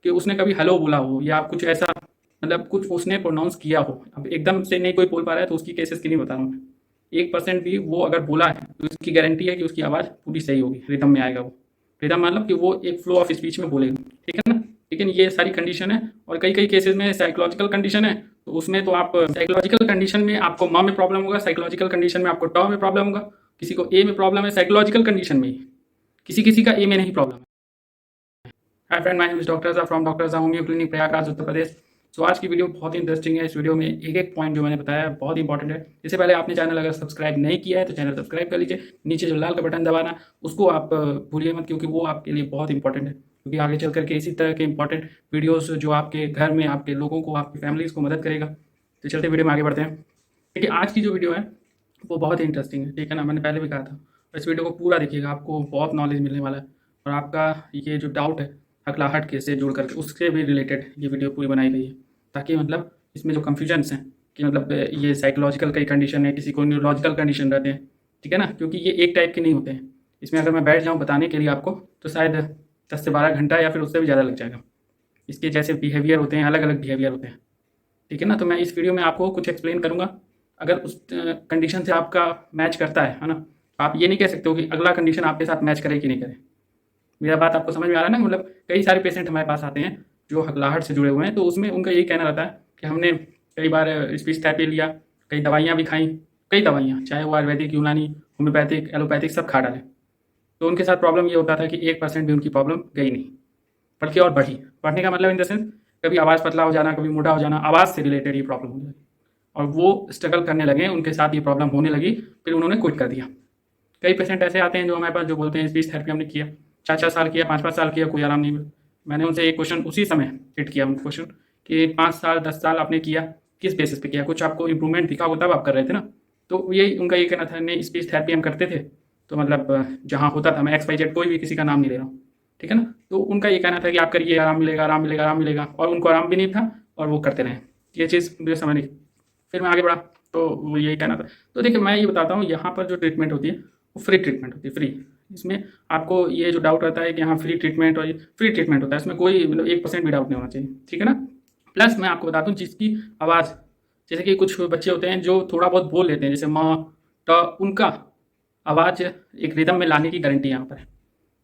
कि उसने कभी हेलो बोला हो या कुछ ऐसा, मतलब कुछ उसने प्रोनाउंस किया हो। अब एकदम से नहीं कोई बोल पा रहा है तो उसकी केसेस की नहीं बता रहा हूँ मैं। 1% भी वो अगर बोला है तो उसकी गारंटी है कि उसकी आवाज़ पूरी सही होगी, रिदम में आएगा वो। रिदम मतलब कि वो एक फ्लो ऑफ स्पीच में बोलेगा, ठीक है ना। लेकिन ये सारी कंडीशन है, और कई कई केसेस में साइकोलॉजिकल कंडीशन है। तो उसमें तो आप साइकोलॉजिकल कंडीशन में आपको म में प्रॉब्लम होगा, साइकोलॉजिकल कंडीशन में आपको ट में प्रॉब्लम होगा। किसी को ए में प्रॉब्लम है साइकोलॉजिकल कंडीशन में ही, किसी किसी का ए में नहीं प्रॉब्लम है। Hi friend, my name is doctor from doctor homeo clinic Prayagraj Uttar Pradesh. So आज की वीडियो बहुत ही इंटरेस्टिंग है। इस वीडियो में एक एक पॉइंट जो मैंने बताया है बहुत इंपॉर्टेंट है। इससे पहले आपने चैनल अगर सब्सक्राइब नहीं किया है तो चैनल सब्सक्राइब कर लीजिए। नीचे जो लाल का बटन दबाना उसको आप भूलिए मत, क्योंकि वो आपके लिए बहुत इंपॉर्टेंट है। क्योंकि आगे चल करके इसी तरह के इंपॉर्टेंट वीडियोस जो आपके घर में आपके लोगों को, आपकी फैमिलीज़ को मदद करेगा। तो चलते वीडियो में आगे बढ़ते हैं। देखिए आज की जो वीडियो है वो बहुत ही इंटरेस्टिंग है, ठीक है ना। मैंने पहले भी कहा था, इस वीडियो को पूरा देखिएगा, आपको बहुत नॉलेज मिलने वाला है। और आपका ये जो डाउट है हकलाहट के से जुड़ करके उससे भी रिलेटेड ये वीडियो पूरी बनाई गई है, ताकि मतलब इसमें जो कन्फ्यूजन्स हैं कि मतलब ये साइकोलॉजिकल कई कंडीशन है, किसी को न्यूरोलॉजिकल कंडीशन रहते हैं, ठीक है ना। क्योंकि ये एक टाइप के नहीं होते हैं। इसमें अगर मैं बैठ जाऊँ बताने के लिए आपको तो शायद 10 से 12 घंटा या फिर उससे भी ज़्यादा लग जाएगा। इसके जैसे बिहेवियर होते हैं, अलग अलग बिहेवियर होते हैं, ठीक है ना। तो मैं इस वीडियो में आपको कुछ एक्सप्लेन करूँगा। अगर उस कंडीशन से आपका मैच करता है ना, आप ये नहीं कह सकते हो कि अगला कंडीशन आपके साथ मैच करे कि नहीं करे। मेरा बात आपको समझ में आ रहा है ना। मतलब कई सारे पेशेंट हमारे पास आते हैं जो हकलाहट से जुड़े हुए हैं, तो उसमें उनका यही कहना रहता है कि हमने कई बार स्पीच थेरेपी लिया, कई दवाइयाँ भी खाई, कई दवाइयाँ चाहे वो आयुर्वेदिक, यूनानी, होम्योपैथिक, एलोपैथिक सब खा डाले। तो उनके साथ प्रॉब्लम ये होता था कि 1% भी उनकी प्रॉब्लम गई नहीं, बल्कि और बढ़ी। बढ़ने का मतलब इन द सेंस कभी आवाज़ पतला हो जाना, कभी मोटा हो जाना, आवाज़ से रिलेटेड ये प्रॉब्लम होने लगी। और वो स्ट्रगल करने लगे, उनके साथ ये प्रॉब्लम होने लगी, फिर उन्होंने क्विट कर दिया। कई पेशेंट ऐसे आते हैं जो हमारे पास जो बोलते हैं स्पीच थेरेपी हमने किया, 4 4 साल किया, 5 5 साल किया, कोई आराम नहीं मिला। मैंने उनसे एक क्वेश्चन उसी समय हिट किया, उनको क्वेश्चन कि 5 साल 10 साल आपने किया, किस बेसिस पे किया, कुछ आपको इंप्रूवमेंट दिखा हो तब आप कर रहे थे ना। तो यही उनका ये कहना था, नहीं स्पीच थेरेपी हम करते थे तो मतलब जहाँ होता था, मैं XYZ कोई भी किसी का नाम नहीं ले रहा हूँ, ठीक है ना। तो उनका ये कहना था कि आप करिए, आराम मिलेगा, आराम मिलेगा, आराम मिलेगा, और उनको आराम भी नहीं था और वो करते रहे। ये चीज़ मुझे समझ नहीं। फिर मैं आगे बढ़ा तो वो यही कहना था। तो देखिए मैं ये बताता हूँ, यहाँ पर जो ट्रीटमेंट होती है वो फ्री ट्रीटमेंट होती है, फ्री। इसमें आपको ये जो डाउट रहता है कि यहाँ फ्री ट्रीटमेंट, और ये फ्री ट्रीटमेंट होता है, इसमें कोई मतलब 1% भी डाउट नहीं होना चाहिए, ठीक है ना। प्लस मैं आपको बताता हूँ जिसकी आवाज़, जैसे कि कुछ बच्चे होते हैं जो थोड़ा बहुत बोल लेते हैं, जैसे माँ ट, उनका आवाज़ एक रिदम में लाने की गारंटी यहाँ पर है।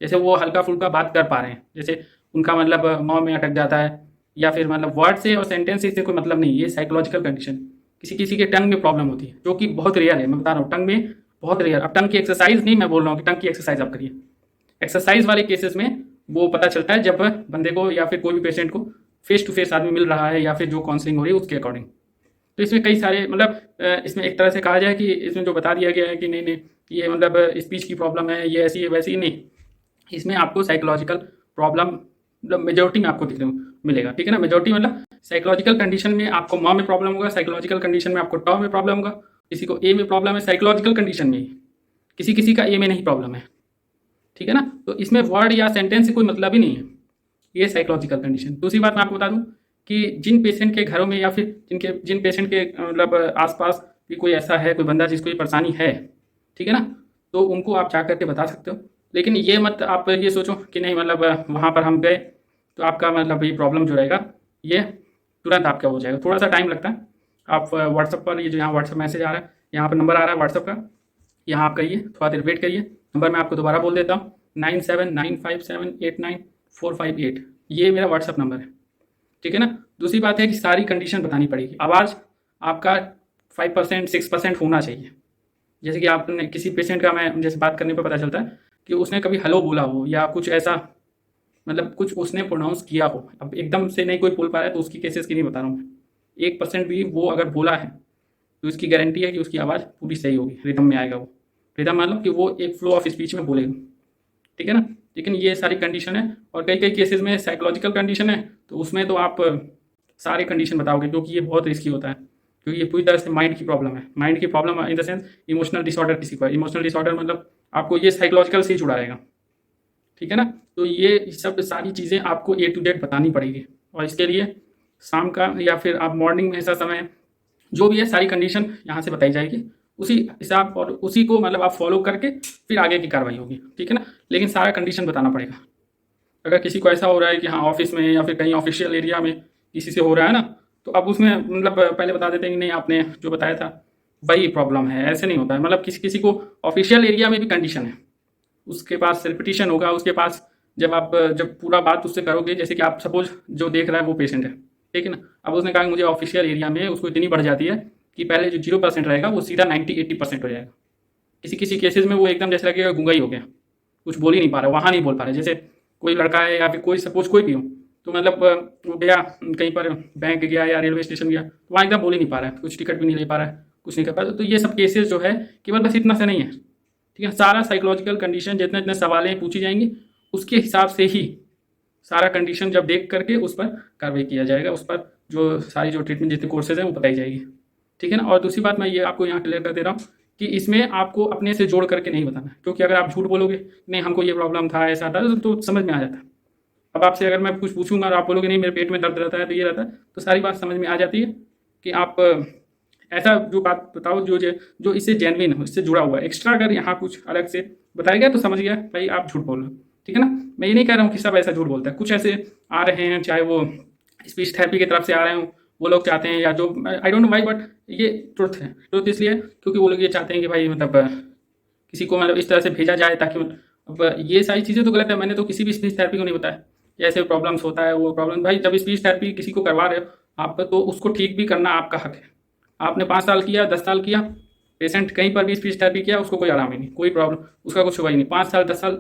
जैसे वो हल्का फुल्का बात कर पा रहे हैं, जैसे उनका मतलब म में अटक जाता है, या फिर मतलब वर्ड से और सेंटेंस से कोई मतलब नहीं, ये साइकोलॉजिकल कंडीशन। किसी किसी के टंग में प्रॉब्लम होती है, जो कि बहुत रेयर है, मैं बता रहा हूँ, टंग में बहुत रेयर। अब टंग की एक्सरसाइज नहीं मैं बोल रहा हूँ कि टंग की एक्सरसाइज आप करिए। एक्सरसाइज वाले केसेस में वो पता चलता है जब बंदे को या फिर कोई भी पेशेंट को फेस टू फेस आदमी मिल रहा है, या फिर जो काउंसलिंग हो रही है उसके अकॉर्डिंग। तो इसमें कई सारे मतलब इसमें एक तरह से कहा जाए कि इसमें जो बता दिया गया है कि नहीं नहीं ये मतलब स्पीच की प्रॉब्लम है, ये ऐसी है वैसी, नहीं। इसमें आपको साइकोलॉजिकल प्रॉब्लम मतलब मेजोरिटी में आपको दिखने को मिलेगा, ठीक है ना। मेजोरिटी मतलब साइकोलॉजिकल कंडीशन में आपको म में प्रॉब्लम होगा, साइकोलॉजिकल कंडीशन में आपको ट में प्रॉब्लम होगा, किसी को ए में प्रॉब्लम है साइकोलॉजिकल कंडीशन में ही, किसी किसी का ए में नहीं प्रॉब्लम है, ठीक है ना। तो इसमें वर्ड या सेंटेंस से कोई मतलब ही नहीं है, ये साइकोलॉजिकल कंडीशन। दूसरी बात मैं आपको बता दूं कि जिन पेशेंट के घरों में या फिर जिन पेशेंट के मतलब आसपास भी कोई ऐसा है, कोई बंदा जिसको ये परेशानी है, ठीक है ना, तो उनको आप जा करके बता सकते हो। लेकिन ये मत आप ये सोचो कि नहीं मतलब वहाँ पर हम गए तो आपका मतलब ये प्रॉब्लम जो रहेगा ये तुरंत आपका हो जाएगा, थोड़ा सा टाइम लगता है। आप व्हाट्सअप पर, ये जो यहाँ व्हाट्सअप मैसेज आ रहा है, यहाँ पर नंबर आ रहा है व्हाट्सअप का, यहाँ आप करिए, थोड़ा देर वेट करिए। नंबर मैं आपको दोबारा बोल देता हूँ, 9795789458, ये मेरा व्हाट्सअप नंबर है, ठीक है ना। दूसरी बात है कि सारी कंडीशन बतानी पड़ेगी। आवाज़ आपका 5% 6% होना चाहिए। जैसे कि आपने किसी पेशेंट का, मैं जैसे बात करने पर पता चलता है कि उसने कभी हेलो बोला हो या कुछ ऐसा, मतलब कुछ उसने प्रोनाउंस किया हो। अब एकदम से नहीं कोई बोल पा रहा है तो उसकी केसेस की नहीं बता रहा हूँ मैं। 1% भी वो अगर बोला है तो इसकी गारंटी है कि उसकी आवाज़ पूरी सही होगी, रिदम में आएगा वो। रिदम मतलब कि वो एक फ्लो ऑफ स्पीच में बोलेगा, ठीक है ना। लेकिन ये सारी कंडीशन है, और कई कई केसेस में साइकोलॉजिकल कंडीशन है, तो उसमें तो आप सारे कंडीशन बताओगे, क्योंकि ये बहुत रिस्की होता है। क्योंकि ये पूरी तरह से माइंड की प्रॉब्लम है, माइंड की problem in the sense emotional disorder. किसी को इमोशनल डिसऑर्डर मतलब आपको ये साइकोलॉजिकल से ही जुड़ा रहेगा, ठीक है ना। तो ये सब सारी चीज़ें आपको A to Z बतानी पड़ेगी, और इसके लिए शाम का या फिर आप मॉर्निंग में ऐसा समय, जो भी है सारी कंडीशन यहाँ से बताई जाएगी, उसी हिसाब और उसी को मतलब आप फॉलो करके फिर आगे की कार्रवाई होगी, ठीक है ना। लेकिन सारा कंडीशन बताना पड़ेगा, अगर किसी को ऐसा हो रहा है कि हाँ ऑफिस में या फिर कहीं ऑफिशियल एरिया में किसी से हो रहा है ना, तो अब उसमें मतलब पहले बता देते हैं कि नहीं आपने जो बताया था वही प्रॉब्लम है। ऐसे नहीं होता है, मतलब किसी किसी को ऑफिशियल एरिया में भी कंडीशन है, उसके पास रिपीटिशन होगा, उसके पास जब पूरा बात उससे करोगे, जैसे कि आप सपोज जो देख रहा है वो पेशेंट है, ठीक है ना। अब उसने कहा कि मुझे ऑफिशियल एरिया में, उसको इतनी बढ़ जाती है कि पहले जो 0% रहेगा वो सीधा 90-80% हो जाएगा। किसी किसी केसेस में वो एकदम जैसे लगेगा गूंगा ही हो गया, कुछ बोल ही नहीं पा रहा, वहाँ नहीं बोल पा रहा। जैसे कोई लड़का है या फिर कोई सपोज कोई भी हो, तो मतलब वो गया कहीं पर, बैंक गया या रेलवे स्टेशन गया, तो वहाँ एकदम बोल ही नहीं पा रहा है, कुछ टिकट भी नहीं ले पा रहा है, कुछ नहीं कर पा रहा। तो ये सब केसेस जो है केवल बस इतना से नहीं है, ठीक है। सारा साइकोलॉजिकल कंडीशन, जितने जितने सवालें पूछी जाएंगी उसके हिसाब से ही सारा कंडीशन जब देख करके उस पर कार्रवाई किया जाएगा, उस पर जो सारी जो ट्रीटमेंट जितनी कोर्सेज हैं वो बताई जाएगी, ठीक है ना। और दूसरी बात मैं ये आपको यहाँ क्लियर कर दे रहा हूँ कि इसमें आपको अपने से जोड़ करके नहीं बताना, क्योंकि अगर आप झूठ बोलोगे नहीं हमको ये प्रॉब्लम था, ऐसा था, तो समझ में आ जाता है। अब आपसे अगर मैं कुछ पूछूंगा और आप बोलोगे नहीं मेरे पेट में दर्द रहता है तो ये रहता है, तो सारी बात समझ में आ जाती है कि आप ऐसा जो बात बताओ जो इससे जेन्युइन हो, इससे जुड़ा हुआ है। एक्स्ट्रा अगर यहाँ कुछ अलग से बताया गया तो समझ गया भाई आप झूठ बोल रहे हो, ठीक है ना। मैं ये नहीं कह रहा हूँ कि सब ऐसा झूठ बोलता है, कुछ ऐसे आ रहे हैं चाहे वो स्पीच थेरेपी की तरफ से आ रहे हों, वो लोग चाहते हैं, या जो I don't know why, but ये ट्रुथ है। ट्रुथ इसलिए क्योंकि वो लोग ये चाहते हैं कि भाई मतलब किसी को मतलब इस तरह से भेजा जाए ताकि अब ये सारी चीज़ें तो गलत है। मैंने तो किसी भी स्पीच थेरेपी को नहीं बताया कि ऐसे प्रॉब्लम्स होता है वो प्रॉब्लम। भाई जब स्पीच थेरेपी किसी को करवा रहे हो आप, तो उसको ठीक भी करना आपका हक है। आपने 5 साल किया, 10 साल किया, पेशेंट कहीं पर भी स्पीच थेरेपी किया, उसको कोई आराम ही नहीं, कोई प्रॉब्लम, उसका कुछ हुआ ही नहीं। 5 साल 10 साल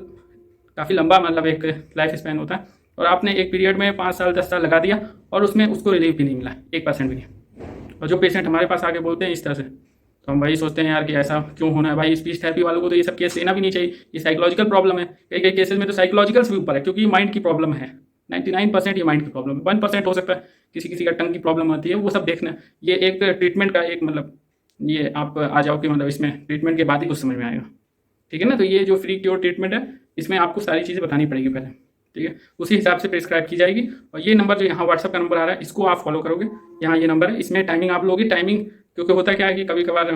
काफ़ी लंबा मतलब एक लाइफ स्पैन होता है, और आपने एक पीरियड में 5 साल 10 साल लगा दिया और उसमें उसको रिलीफ भी नहीं मिला, 1% भी नहीं। और जो पेशेंट हमारे पास आके बोलते हैं इस तरह से, तो हम वही सोचते हैं यार कि ऐसा क्यों होना है। भाई स्पीच थेरेपी वालों को तो ये सब केस लेना भी नहीं चाहिए, ये साइकोलॉजिकल प्रॉब्लम है। कई कई केसेस में तो साइकोलॉजिकल से भी ऊपर है, क्योंकि ये माइंड की प्रॉब्लम है। 99% ये माइंड की प्रॉब्लम है, 1% हो सकता है किसी किसी का टंग की प्रॉब्लम होती है, वो सब देखना। ये एक ट्रीटमेंट का एक मतलब ये आप आ जाओ कि मतलब इसमें ट्रीटमेंट के बाद ही कुछ समझ में आएगा, ठीक है ना। तो ये जो फ्री क्योर ट्रीटमेंट है इसमें आपको सारी चीज़ें बतानी पड़ेगी पहले, ठीक है। उसी हिसाब से प्रिस्क्राइब की जाएगी। और ये नंबर जो यहाँ व्हाट्सअप का नंबर आ रहा है इसको आप फॉलो करोगे, यहाँ ये नंबर है, इसमें टाइमिंग आप लोगे। टाइमिंग क्योंकि होता क्या है कि कभी कभार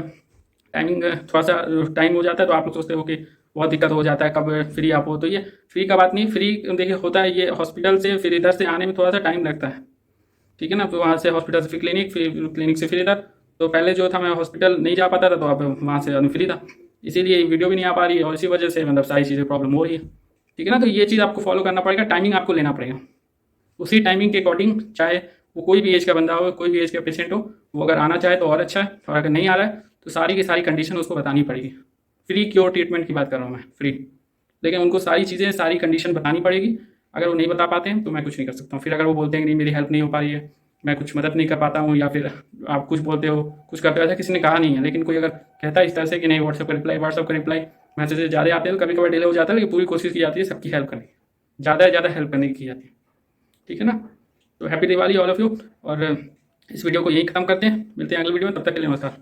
टाइमिंग थोड़ा सा टाइम हो जाता है, तो आप लोग सोचते हो कि बहुत दिक्कत हो जाता है कब फ्री आप हो, तो ये फ्री का बात नहीं। फ्री देखिए होता है ये हॉस्पिटल से फिर इधर से आने में थोड़ा सा टाइम लगता है, ठीक है ना। तो वहाँ से हॉस्पिटल से फिर क्लिनिक से फिर इधर, तो पहले जो था मैं हॉस्पिटल नहीं जा पाता था, तो अब वहाँ से फ्री था, इसीलिए वीडियो भी नहीं आ पा रही है, और इसी वजह से मतलब सारी चीज़ें प्रॉब्लम हो रही है, ठीक है ना। तो ये चीज़ आपको फॉलो करना पड़ेगा, टाइमिंग आपको लेना पड़ेगा। उसी टाइमिंग के अकॉर्डिंग, चाहे वो कोई भी एज का बंदा हो, कोई भी एज का पेशेंट हो, वो अगर आना चाहे तो और अच्छा है, और अगर नहीं आ रहा है तो सारी की सारी कंडीशन उसको बतानी पड़ेगी। फ्री क्योर ट्रीटमेंट की बात कर रहा हूँ मैं, फ्री, लेकिन उनको सारी चीज़ें सारी कंडीशन बतानी पड़ेगी। अगर वो नहीं बता पाते हैं तो मैं कुछ नहीं कर सकता हूँ। फिर अगर वो बोलते हैं कि नहीं मेरी हेल्प नहीं हो पा रही है, मैं कुछ मदद नहीं कर पाता हूँ, या फिर आप कुछ बोलते हो कुछ करते हो, ऐसा किसी ने कहा नहीं है। लेकिन कोई अगर कहता है इस तरह से कि नहीं व्हाट्सअप का रिप्लाई मैसेजेस ज़्यादा आते हैं, तो कभी कभी डिले हो जाता है, लेकिन पूरी कोशिश की जाती है सबकी हेल्प करने की, ज़्यादा से ज़्यादा हेल्प करने की जाती है, ठीक है ना। तो happy Diwali all of you, और इस वीडियो को यहीं खत्म करते हैं, मिलते हैं अगले वीडियो में, तब तक के लिए नमस्कार।